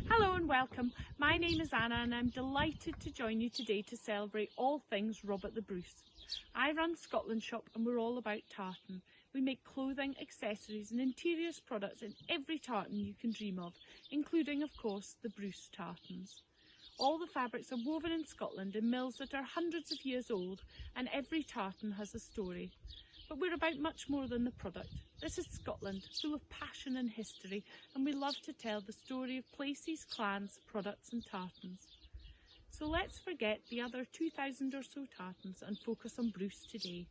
Hello and welcome. My name is Anna and I'm delighted to join you today to celebrate all things Robert the Bruce. I run ScotlandShop and we're all about tartan. We make clothing, accessories and interiors products in every tartan you can dream of, including of course the Bruce tartans. All the fabrics are woven in Scotland in mills that are hundreds of years old, and every tartan has a story. But we're about much more than the product. This is Scotland, full of passion and history, and we love to tell the story of places, clans, products and tartans. So let's forget the other 2,000 or so tartans and focus on Bruce today.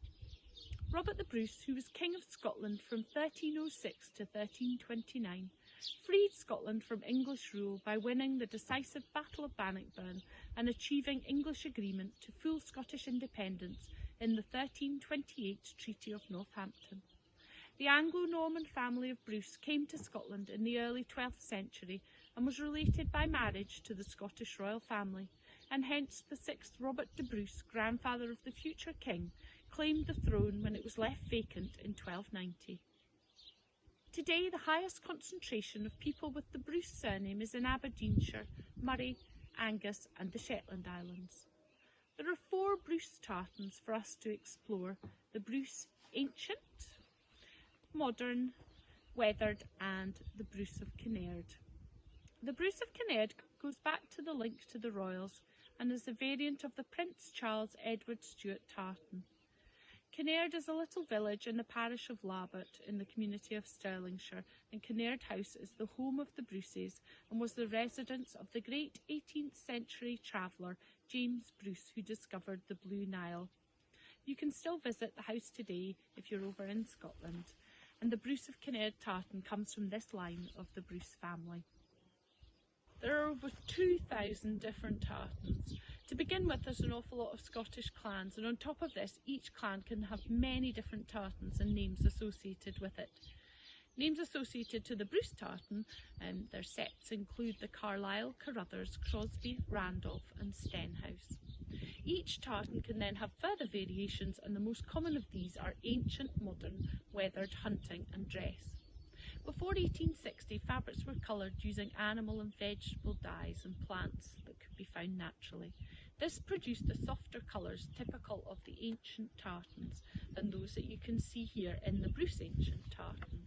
Robert the Bruce, who was King of Scotland from 1306 to 1329, freed Scotland from English rule by winning the decisive Battle of Bannockburn and achieving English agreement to full Scottish independence in the 1328 Treaty of Northampton. The Anglo-Norman family of Bruce came to Scotland in the early 12th century and was related by marriage to the Scottish royal family, and hence the 6th Robert de Bruce, grandfather of the future king, claimed the throne when it was left vacant in 1290. Today the highest concentration of people with the Bruce surname is in Aberdeenshire, Moray, Angus and the Shetland Islands. There are 4 Bruce tartans for us to explore: the Bruce Ancient, Modern, Weathered and the Bruce of Kinnaird. The Bruce of Kinnaird goes back to the link to the royals and is a variant of the Prince Charles Edward Stuart tartan. Kinnaird is a little village in the parish of Larbert in the community of Stirlingshire, and Kinnaird House is the home of the Bruces and was the residence of the great 18th century traveller James Bruce, who discovered the Blue Nile. You can still visit the house today if you're over in Scotland, and the Bruce of Kinnaird tartan comes from this line of the Bruce family. There are over 2,000 different tartans. To begin with, there's an awful lot of Scottish clans, and on top of this, each clan can have many different tartans and names associated with it. Names associated to the Bruce tartan and their sets include the Carlisle, Carruthers, Crosby, Randolph and Stenhouse. Each tartan can then have further variations, and the most common of these are ancient, modern, weathered, hunting and dress. Before 1860, fabrics were coloured using animal and vegetable dyes and plants that could be found naturally. This produced the softer colours typical of the ancient tartans than those that you can see here in the Bruce Ancient tartan.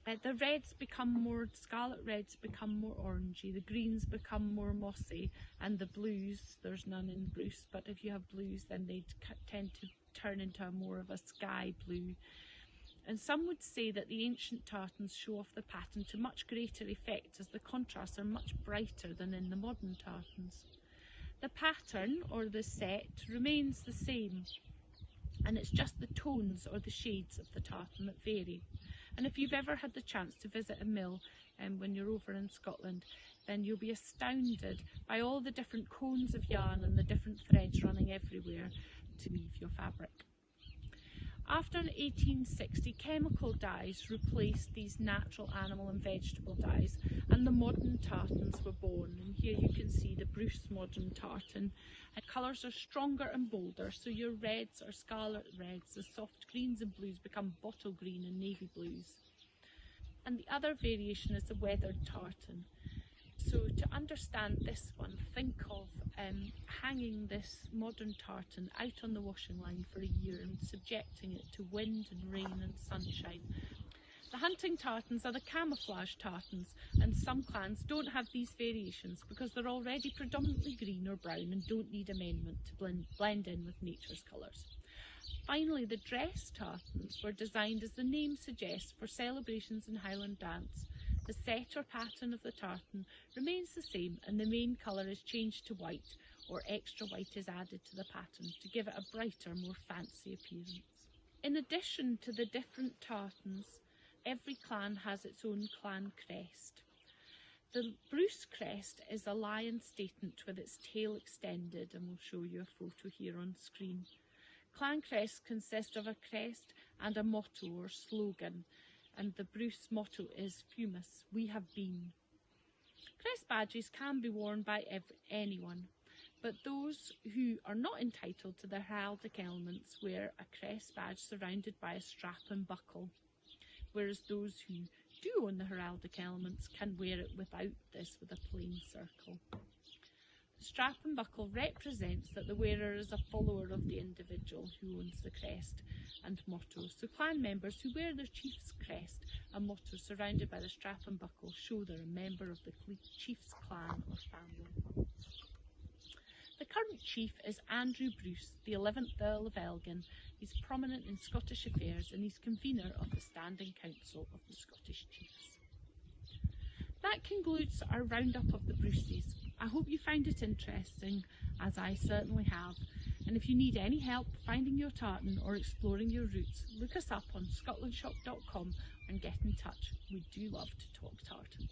The reds become more, scarlet reds become more orangey, the greens become more mossy, and the blues, there's none in Bruce, but if you have blues then they tend to turn into more of a sky blue. And some would say that the ancient tartans show off the pattern to much greater effect, as the contrasts are much brighter than in the modern tartans. The pattern or the set remains the same, and it's just the tones or the shades of the tartan that vary. And if you've ever had the chance to visit a mill when you're over in Scotland, then you'll be astounded by all the different cones of yarn and the different threads running everywhere to weave your fabric. After 1860, chemical dyes replaced these natural animal and vegetable dyes, and the modern tartans were born. And here you can see the Bruce modern tartan. And colours are stronger and bolder, so your reds are scarlet reds, the soft greens and blues become bottle green and navy blues. And the other variation is the weathered tartan. So to understand this one, think of hanging this modern tartan out on the washing line for a year and subjecting it to wind and rain and sunshine. The hunting tartans are the camouflage tartans, and some clans don't have these variations because they're already predominantly green or brown and don't need amendment to blend in with nature's colours. Finally, the dress tartans were designed, as the name suggests, for celebrations in Highland dance. The set or pattern of the tartan remains the same, and the main colour is changed to white, or extra white is added to the pattern to give it a brighter, more fancy appearance. In addition to the different tartans, every clan has its own clan crest. The Bruce crest is a lion statement with its tail extended, and we'll show you a photo here on screen. Clan crests consist of a crest and a motto or slogan, and the Bruce motto is "Fumus, we have been." Crest badges can be worn by anyone, but those who are not entitled to the heraldic elements wear a crest badge surrounded by a strap and buckle, whereas those who do own the heraldic elements can wear it without this with a plain circle. The strap and buckle represents that the wearer is a follower of the individual who owns the crest and motto, so clan members who wear their chief's crest and motto surrounded by the strap and buckle show they're a member of the chief's clan or family. The current chief is Andrew Bruce, the 11th Earl of Elgin. He's prominent in Scottish affairs and he's convener of the Standing Council of the Scottish Chiefs. That concludes our roundup of the Bruces. I hope you found it interesting, as I certainly have. And if you need any help finding your tartan or exploring your routes, look us up on ScotlandShop.com and get in touch. We do love to talk tartan.